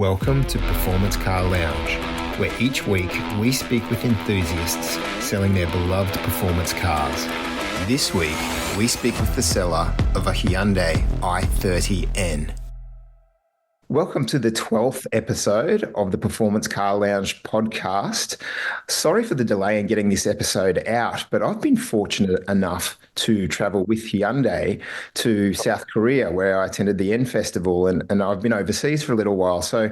Welcome to Performance Car Lounge, where each week we speak with enthusiasts selling their beloved performance cars. This week, we speak with the seller of a Hyundai i30N. Welcome to the 12th episode of the Performance Car Lounge podcast. Sorry for the delay in getting this episode out, but I've been fortunate enough to travel with Hyundai to South Korea, where I attended the N Festival, and I've been overseas for a little while. So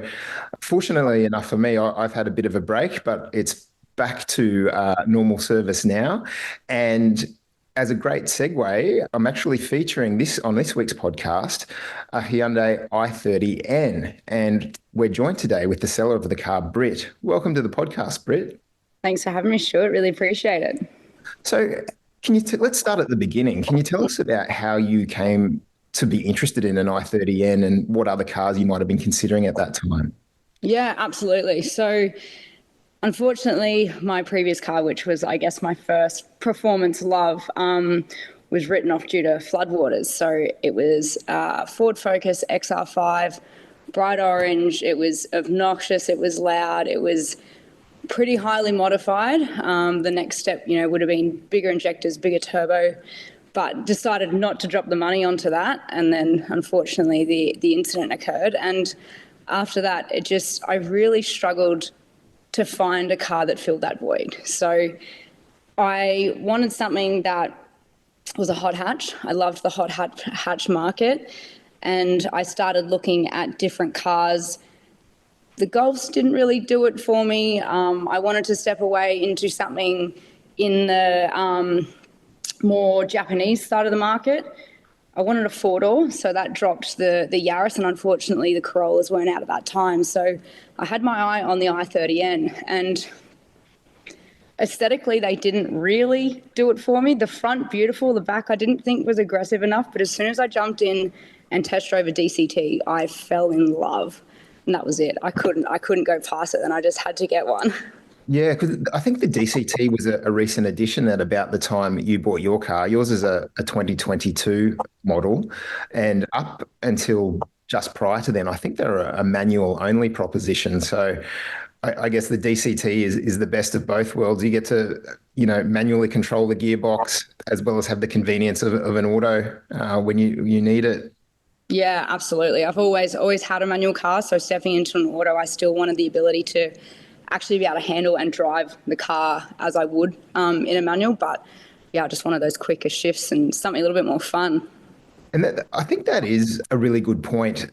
fortunately enough for me, I've had a bit of a break, but it's back to normal service now. And as a great segue, I'm actually featuring on this week's podcast, a Hyundai i30N. And we're joined today with the seller of the car, Britt. Welcome to the podcast, Britt. Thanks for having me, Stuart. Really appreciate it. So let's start at the beginning. Can you tell us about how you came to be interested in an i30N and what other cars you might have been considering at that time? Yeah, absolutely. So unfortunately, my previous car, which was, I guess, my first performance love, was written off due to floodwaters. So it was Ford Focus XR5, bright orange. It was obnoxious. It was loud. It was pretty highly modified. The next step, would have been bigger injectors, bigger turbo, but decided not to drop the money onto that. And then, unfortunately, the incident occurred. And after that, I really struggled to find a car that filled that void. So I wanted something that was a hot hatch. I loved the hot hatch market, and I started looking at different cars. The Golfs didn't really do it for me. I wanted to step away into something in the more Japanese side of the market. I wanted a four-door, so that dropped the Yaris, and unfortunately the Corollas weren't out at that time. So I had my eye on the i30N, and aesthetically they didn't really do it for me. The front, beautiful. The back I didn't think was aggressive enough, but as soon as I jumped in and test drove a DCT, I fell in love, and that was it. I couldn't go past it, and I just had to get one. Yeah, because I think the DCT was a recent addition at about the time you bought your car. Yours is a 2022 model, and up until just prior to then, I think they're a manual-only proposition. So I guess the DCT is the best of both worlds. You get to, manually control the gearbox as well as have the convenience of an auto when you need it. Yeah, absolutely. I've always had a manual car, so stepping into an auto, I still wanted the ability to actually be able to handle and drive the car as I would in a manual. But yeah, I just wanted those quicker shifts and something a little bit more fun. And I think that is a really good point.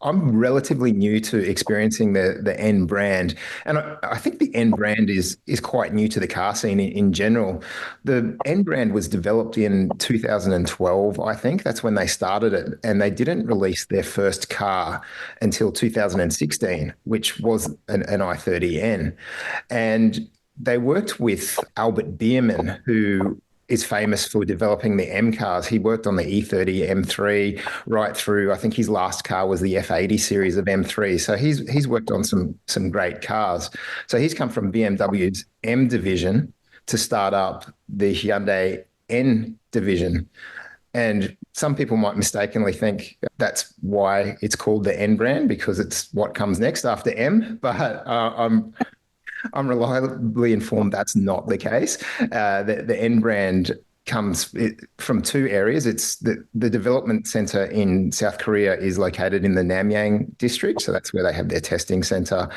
I'm relatively new to experiencing the N brand, and I think the N brand is quite new to the car scene in general. The N brand was developed in 2012, I think. That's when they started it, and they didn't release their first car until 2016, which was an i30N. And they worked with Albert Biermann, who is famous for developing the M cars. He worked on the E30 M3 right through. I think his last car was the F80 series of M3. So he's worked on some great cars. So he's come from BMW's M division to start up the Hyundai N division. And some people might mistakenly think that's why it's called the N brand, because it's what comes next after M. But I'm reliably informed that's not the case. The N brand comes from two areas. It's the development center in South Korea is located in the Namyang district. So that's where they have their testing center.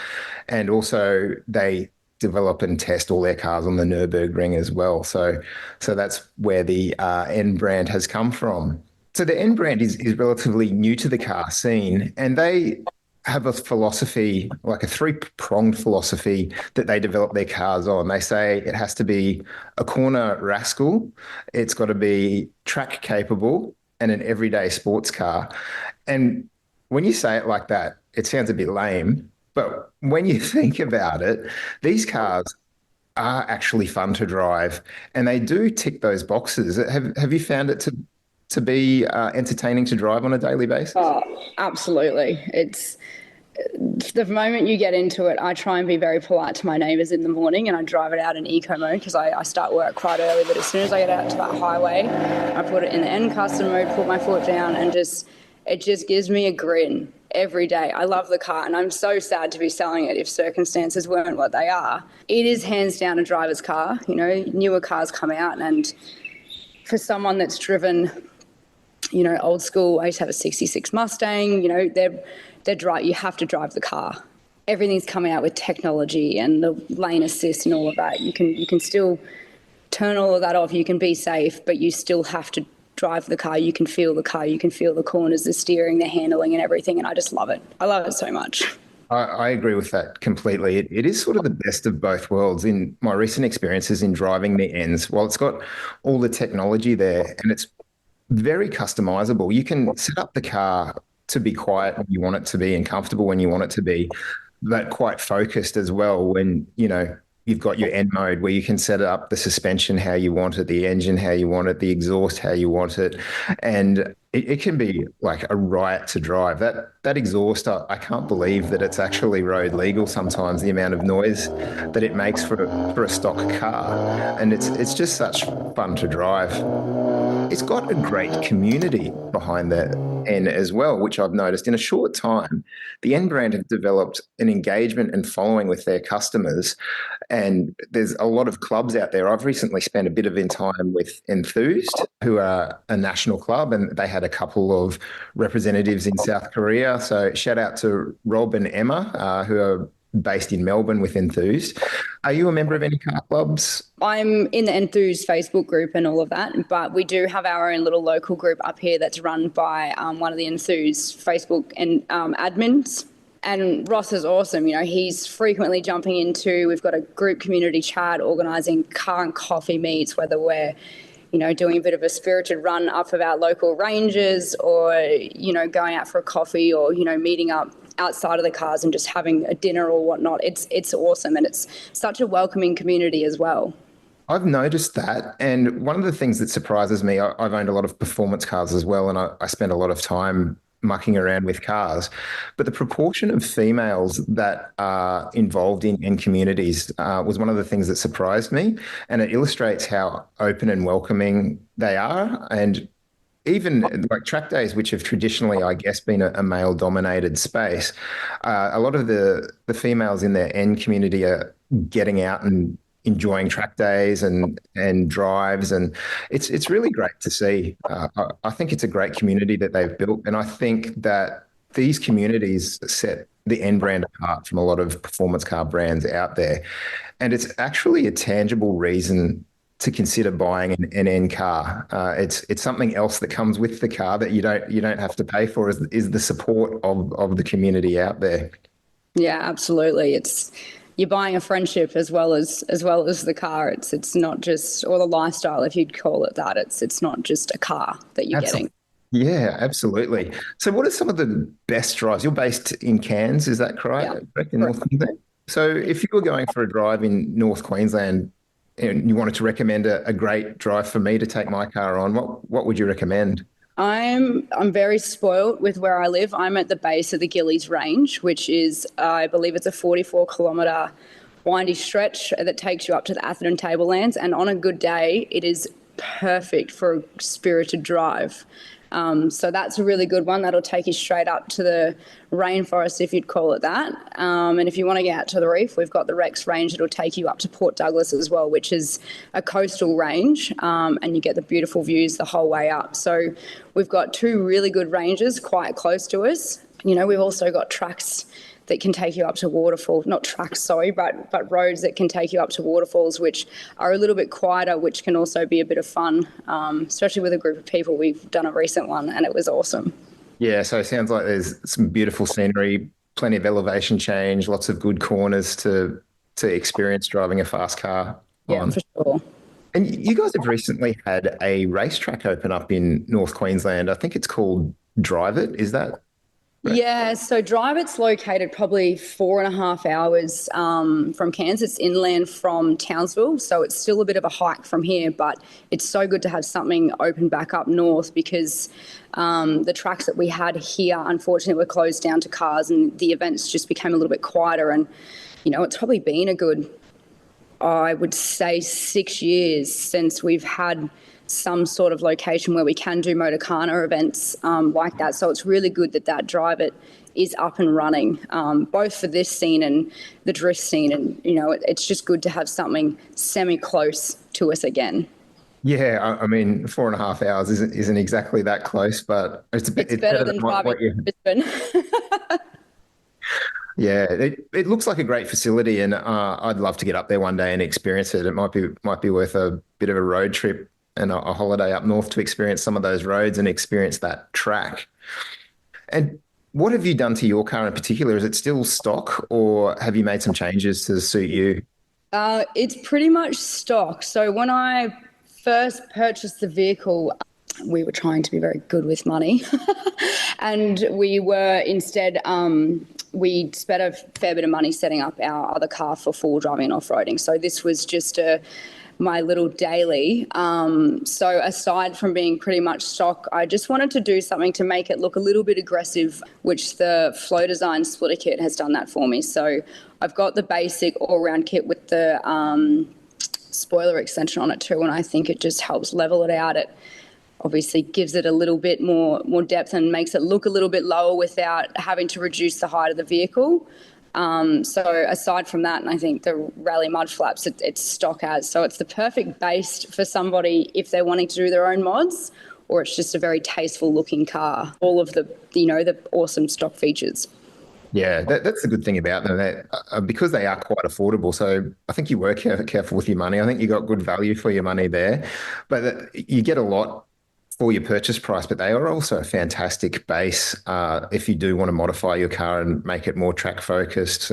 And also they develop and test all their cars on the Nürburgring as well. So that's where the N brand has come from. So the N brand is relatively new to the car scene, and they have a philosophy, like a three-pronged philosophy that they develop their cars on. They say it has to be a corner rascal, it's got to be track capable, and an everyday sports car. And when you say it like that, it sounds a bit lame, but when you think about it, these cars are actually fun to drive, and they do tick those boxes. Have you found it to be entertaining to drive on a daily basis? Oh, absolutely. It's the moment you get into it, I try and be very polite to my neighbours in the morning, and I drive it out in eco mode because I start work quite early. But as soon as I get out to that highway, I put it in the N custom mode, put my foot down, and it just gives me a grin. every day. I love the car, and I'm so sad to be selling it if circumstances weren't what they are. It is hands down a driver's car. You know, newer cars come out, and for someone that's driven, you know, old school, I used to have a 66 Mustang, you know, you have to drive the car. Everything's coming out with technology and the lane assist and all of that. You can still turn all of that off. You can be safe, but you still have to drive the car. You can feel the car. You can feel the corners, the steering, the handling and everything. And I just love it. I love it so much. I agree with that completely. It is sort of the best of both worlds. In my recent experiences in driving the Ns, while it's got all the technology there and it's very customizable, you can set up the car to be quiet when you want it to be and comfortable when you want it to be, but quite focused as well when, you know, you've got your N mode where you can set up the suspension how you want it, the engine how you want it, the exhaust how you want it. And it can be like a riot to drive. That exhaust, I can't believe that it's actually road legal sometimes, the amount of noise that it makes for a stock car. And it's just such fun to drive. It's got a great community behind the N as well, which I've noticed. In a short time, the N brand have developed an engagement and following with their customers. And there's a lot of clubs out there. I've recently spent a bit of time with Enthused, who are a national club, and they had a couple of representatives in South Korea. So shout out to Rob and Emma, who are based in Melbourne with Enthused. Are you a member of any car clubs? I'm in the Enthused Facebook group and all of that, but we do have our own little local group up here that's run by one of the Enthused Facebook and admins. And Ross is awesome. You know, he's frequently jumping into, we've got a group community chat, organising car and coffee meets, whether we're, you know, doing a bit of a spirited run up of our local ranges or, you know, going out for a coffee or, you know, meeting up outside of the cars and just having a dinner or whatnot. It's awesome. And it's such a welcoming community as well. I've noticed that. And one of the things that surprises me, I've owned a lot of performance cars as well, and I spend a lot of time mucking around with cars. But the proportion of females that are involved in communities was one of the things that surprised me. And it illustrates how open and welcoming they are. And even like track days, which have traditionally, I guess, been a male-dominated space, a lot of the females in their N community are getting out and enjoying track days and drives, and it's really great to see. I think it's a great community that they've built, and I think that these communities set the N brand apart from a lot of performance car brands out there, and it's actually a tangible reason to consider buying an N car. It's something else that comes with the car that you don't have to pay for, is the support of the community out there. Yeah, absolutely. You're buying a friendship as well as the car. It's not just, or the lifestyle, if you'd call it that. It's not just a car that you're getting. Yeah, absolutely. So what are some of the best drives? You're based in Cairns, is that correct? Yeah. Correct, in North Queensland? So if you were going for a drive in North Queensland and you wanted to recommend a great drive for me to take my car on, what would you recommend? I'm very spoilt with where I live. I'm at the base of the Gillies Range, which is, I believe it's a 44-kilometre windy stretch that takes you up to the Atherton Tablelands. And on a good day, it is perfect for a spirited drive. So that's a really good one. That'll take you straight up to the rainforest, if you'd call it that. And if you want to get out to the reef, we've got the Rex Range that'll take you up to Port Douglas as well, which is a coastal range, and you get the beautiful views the whole way up. So we've got two really good ranges quite close to us. You know, we've also got tracks that can take you up to waterfalls, not tracks, sorry, but roads that can take you up to waterfalls, which are a little bit quieter, which can also be a bit of fun, especially with a group of people. We've done a recent one and it was awesome. Yeah, so it sounds like there's some beautiful scenery, plenty of elevation change, lots of good corners to experience driving a fast car on. Yeah, for sure. And you guys have recently had a racetrack open up in North Queensland. I think it's called Drive It. Is that right? Yeah, so Drive It's located probably 4.5 hours from Cairns. It's inland from Townsville, so it's still a bit of a hike from here, but it's so good to have something open back up north because the tracks that we had here, unfortunately, were closed down to cars and the events just became a little bit quieter. And, you know, it's probably been a good, I would say, 6 years since we've had some sort of location where we can do Motorcana events like that. So it's really good that that Drive It is up and running, both for this scene and the drift scene. And, it's just good to have something semi-close to us again. Yeah, I mean, 4.5 hours isn't exactly that close, but It's it's better better than than driving what you. to Brisbane. Yeah, it looks like a great facility, and I'd love to get up there one day and experience it. It might be worth a bit of a road trip and a holiday up north to experience some of those roads and experience that track. And what have you done to your car in particular? Is it still stock, or have you made some changes to suit you? It's pretty much stock. So when I first purchased the vehicle, we were trying to be very good with money. And we were instead, we spent a fair bit of money setting up our other car for full driving and off-roading. So this was just my little daily. So aside from being pretty much stock, I just wanted to do something to make it look a little bit aggressive, which the Flow Design splitter kit has done that for me. So I've got the basic all-round kit with the spoiler extension on it too, and I think it just helps level it out. It obviously gives it a little bit more depth and makes it look a little bit lower without having to reduce the height of the vehicle. So aside from that, and I think the Rally mud flaps, it's stock as. So it's the perfect base for somebody if they're wanting to do their own mods, or it's just a very tasteful looking car. All of the awesome stock features. Yeah, that's the good thing about them, because they are quite affordable. So I think you were careful with your money. I think you got good value for your money there, but you get a lot for your purchase price, but they are also a fantastic base if you do want to modify your car and make it more track focused.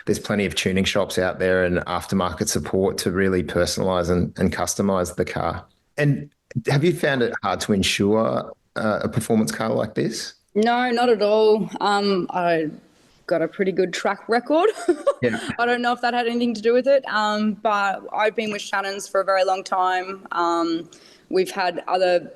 There's plenty of tuning shops out there and aftermarket support to really personalize and customize the car. And have you found it hard to insure a performance car like this? No, not at all. I got a pretty good track record. Yeah. I don't know if that had anything to do with it, but I've been with Shannon's for a very long time. We've had other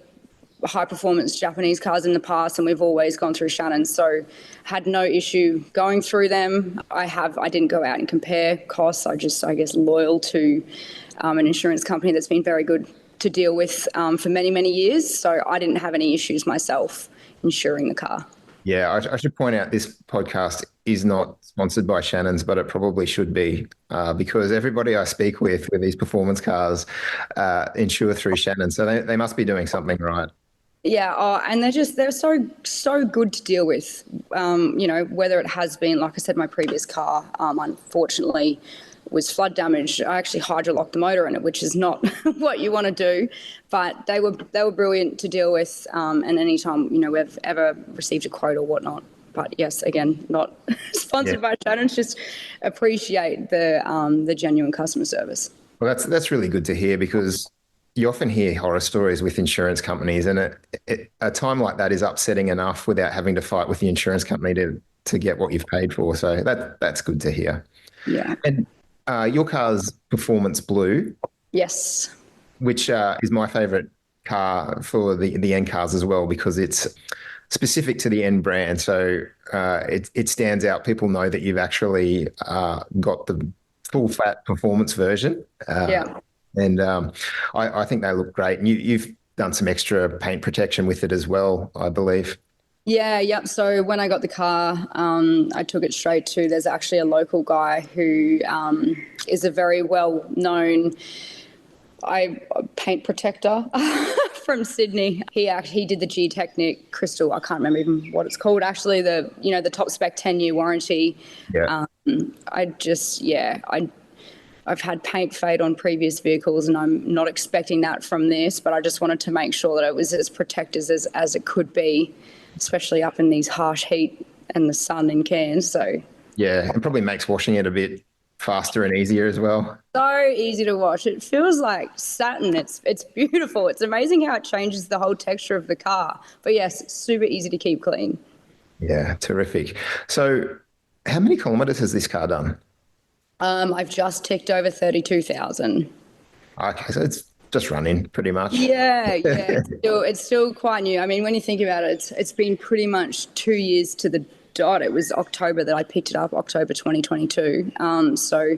high performance Japanese cars in the past, and we've always gone through Shannon's, so had no issue going through them. I didn't go out and compare costs. I guess, loyal to an insurance company that's been very good to deal with for many, many years. So I didn't have any issues myself insuring the car. Yeah, I should point out this podcast is not sponsored by Shannon's, but it probably should be because everybody I speak with these performance cars insure through Shannon. So they must be doing something right. Yeah, and they're so good to deal with. Whether it has been, like I said, my previous car, unfortunately, was flood damaged. I actually hydrolocked the motor in it, which is not what you want to do. But they were brilliant to deal with. And anytime we've ever received a quote or whatnot. But yes, again, not sponsored by Shannon. Just appreciate the genuine customer service. Well, that's really good to hear because you often hear horror stories with insurance companies, and a time like that is upsetting enough without having to fight with the insurance company to get what you've paid for. So that's good to hear. Yeah. And your car's Performance Blue. Yes. Which is my favorite car for the N cars as well because it's specific to the N brand. So it stands out. People know that you've actually got the full fat performance version. Yeah. And I think they look great. And you've done some extra paint protection with it as well, I believe. Yeah, yep. So when I got the car, I took it straight to, there's actually a local guy who is a very well-known paint protector from Sydney. He did the G-Technic Crystal. I can't remember even what it's called. Actually, the top spec 10-year warranty. Yeah. I've had paint fade on previous vehicles, and I'm not expecting that from this, but I just wanted to make sure that it was as protected as it could be, especially up in these harsh heat and the sun in Cairns. So yeah, it probably makes washing it a bit faster and easier as well. So easy to wash. It feels like satin. It's beautiful. It's amazing how it changes the whole texture of the car. But yes, super easy to keep clean. Yeah, terrific. So how many kilometres has this car done? I've just ticked over 32,000. Okay, so it's just running pretty much. Yeah. It's still quite new. I mean, when you think about it, it's been pretty much 2 years to the dot. It was October that I picked it up, October 2022. So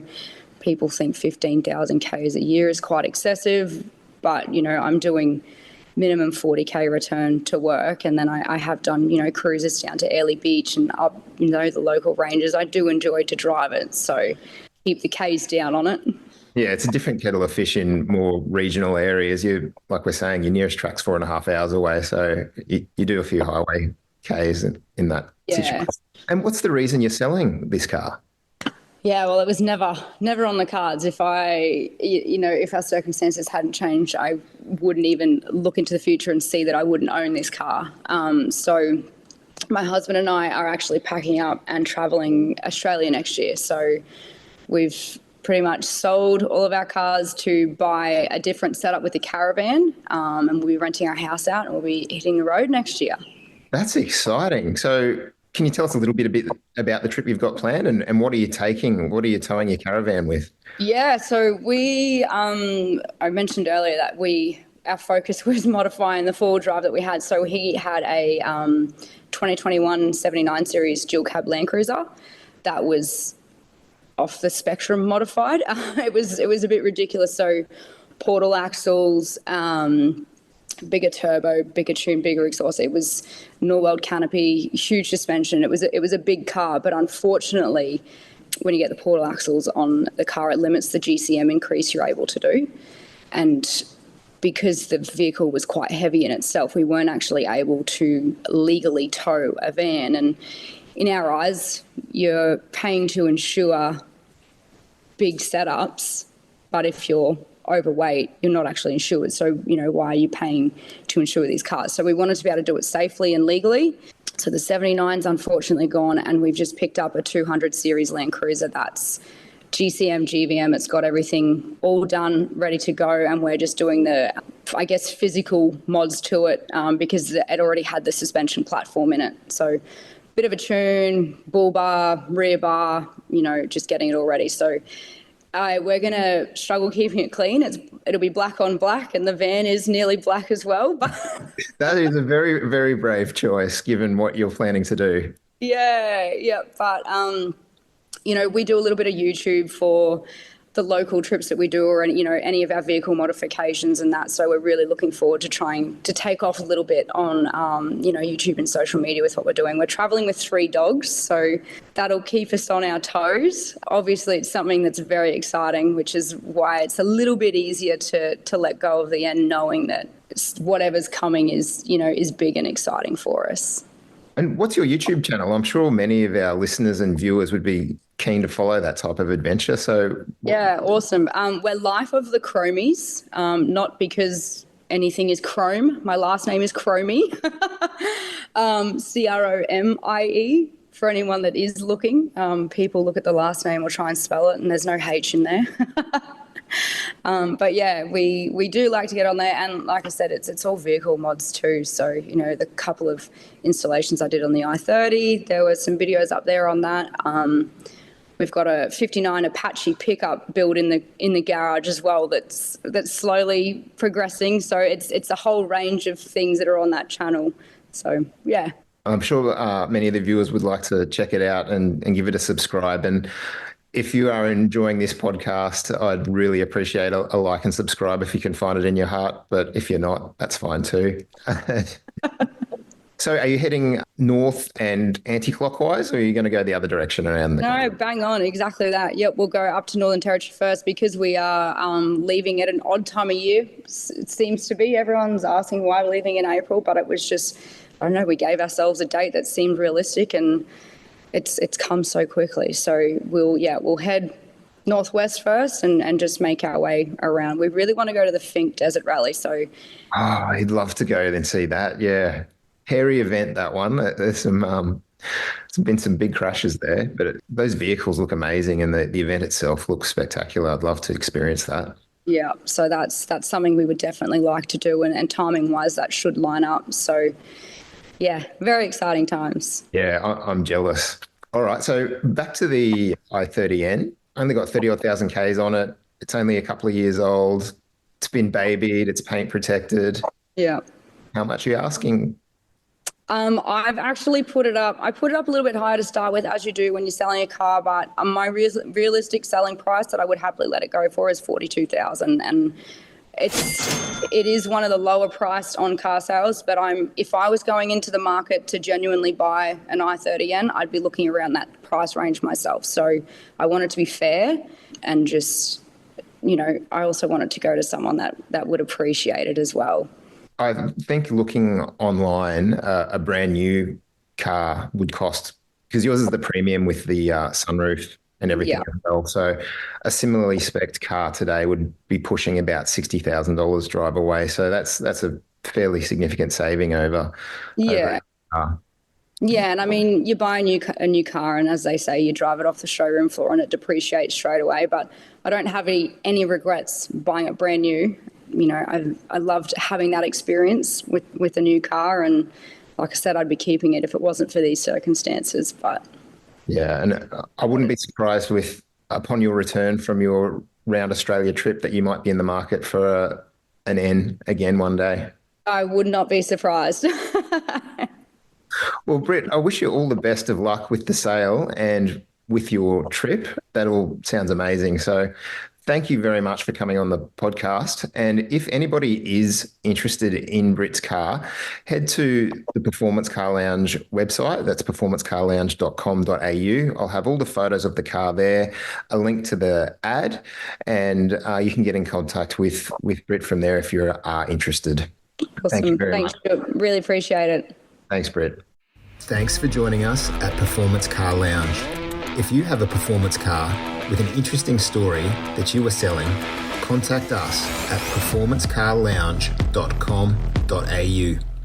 people think 15,000 Ks a year is quite excessive, but, I'm doing minimum 40K return to work. And then I have done, cruises down to Airlie Beach and up, the local ranges. I do enjoy to drive it. So keep the Ks down on it. Yeah, it's a different kettle of fish in more regional areas. Like we're saying, your nearest track's 4.5 hours away. So you do a few highway Ks in that Yeah. situation. And what's the reason you're selling this car? Yeah, well, it was never on the cards. If if our circumstances hadn't changed, I wouldn't even look into the future and see that I wouldn't own this car. So my husband and I are actually packing up and traveling Australia next year. So we've pretty much sold all of our cars to buy a different setup with a caravan, and we'll be renting our house out and we'll be hitting the road next year. That's exciting. So can you tell us a little bit about the trip you've got planned and what are you taking? What are you towing your caravan with? Yeah, so I mentioned earlier that our focus was modifying the four-wheel drive that we had. So he had a 2021 79 series dual cab Land Cruiser that was off the spectrum modified. It was a bit ridiculous. So portal axles, bigger turbo, bigger tune, bigger exhaust. It was Norweld canopy, huge suspension. It was a big car, but unfortunately, when you get the portal axles on the car, it limits the GCM increase you're able to do. And because the vehicle was quite heavy in itself, we weren't actually able to legally tow a van. And in our eyes, you're paying to insure big setups, but if you're overweight, you're not actually insured. So, why are you paying to insure these cars? So we wanted to be able to do it safely and legally. So the 79's unfortunately gone, and we've just picked up a 200 series Land Cruiser that's GCM, GVM. It's got everything all done, ready to go, and we're just doing the, physical mods to it because it already had the suspension platform in it. So bit of a tune, bull bar, rear bar, just getting it all ready. So we're going to struggle keeping it clean. It'll be black on black, and the van is nearly black as well. But That is a very, very brave choice given what you're planning to do. yeah. But, we do a little bit of YouTube for the local trips that we do, or any of our vehicle modifications and that. So we're really looking forward to trying to take off a little bit on YouTube and social media with what we're doing. We're traveling with 3 dogs, so that'll keep us on our toes. Obviously, it's something that's very exciting, which is why it's a little bit easier to let go of the end, knowing that whatever's coming is big and exciting for us. And what's your YouTube channel? I'm sure many of our listeners and viewers would be keen to follow that type of adventure. So yeah, awesome. We're Life of the Chromies, not because anything is chrome. My last name is Chromie, Cromie. For anyone that is looking, people look at the last name or try and spell it, and there's no H in there. But yeah, we do like to get on there, and like I said, it's all vehicle mods too. So the couple of installations I did on the i30, there were some videos up there on that. We've got a '59 Apache pickup built in the garage as well. That's slowly progressing. So it's a whole range of things that are on that channel. So yeah. I'm sure many of the viewers would like to check it out and give it a subscribe. And if you are enjoying this podcast, I'd really appreciate a like and subscribe if you can find it in your heart. But if you're not, that's fine too. So are you heading north and anti-clockwise, or are you going to go the other direction around the No, bang on, exactly that. Yep, we'll go up to Northern Territory first because we are leaving at an odd time of year. It seems to be. Everyone's asking why we're leaving in April, but it was just, I don't know, we gave ourselves a date that seemed realistic, and it's come so quickly. So we'll head northwest first and just make our way around. We really want to go to the Fink Desert Rally. So I'd love to go and see that. Yeah. Hairy event, that one. There's been some big crashes there, but those vehicles look amazing, and the event itself looks spectacular. I'd love to experience that. Yeah, so that's something we would definitely like to do, and timing wise, that should line up. So yeah, very exciting times. Yeah, I'm jealous. All right, so back to the i30N. Only got 30 odd thousand Ks on it. It's only a couple of years old. It's been babied. It's paint protected. Yeah. How much are you asking? I've actually put it up. I put it up a little bit higher to start with, as you do when you're selling a car. But my realistic selling price that I would happily let it go for is 42,000. And it is one of the lower priced on car sales, but if I was going into the market to genuinely buy an i30N, I'd be looking around that price range myself. So I want it to be fair, and just, I also want it to go to someone that would appreciate it as well. I think looking online, a brand new car would cost, because yours is the premium with the sunroof and everything Yeah. as well. So a similarly spec'd car today would be pushing about $60,000 drive away. So that's a fairly significant saving over Yeah. a car. Yeah, and I mean, you buy a new car, and as they say, you drive it off the showroom floor, and it depreciates straight away. But I don't have any regrets buying it brand new. I loved having that experience with a new car, and like I said, I'd be keeping it if it wasn't for these circumstances. But Yeah, and I wouldn't be surprised with upon your return from your round Australia trip that you might be in the market for an N again one day. I would not be surprised. Well, Britt, I wish you all the best of luck with the sale and with your trip. That all sounds amazing. So, thank you very much for coming on the podcast. And if anybody is interested in Britt's car, head to the Performance Car Lounge website. That's performancecarlounge.com.au. I'll have all the photos of the car there, a link to the ad, and you can get in contact with Britt from there if you are interested. Thank you Awesome. very Thanks. much. Really appreciate it. Thanks, Britt. Thanks for joining us at Performance Car Lounge. If you have a performance car with an interesting story that you are selling, contact us at performancecarlounge.com.au.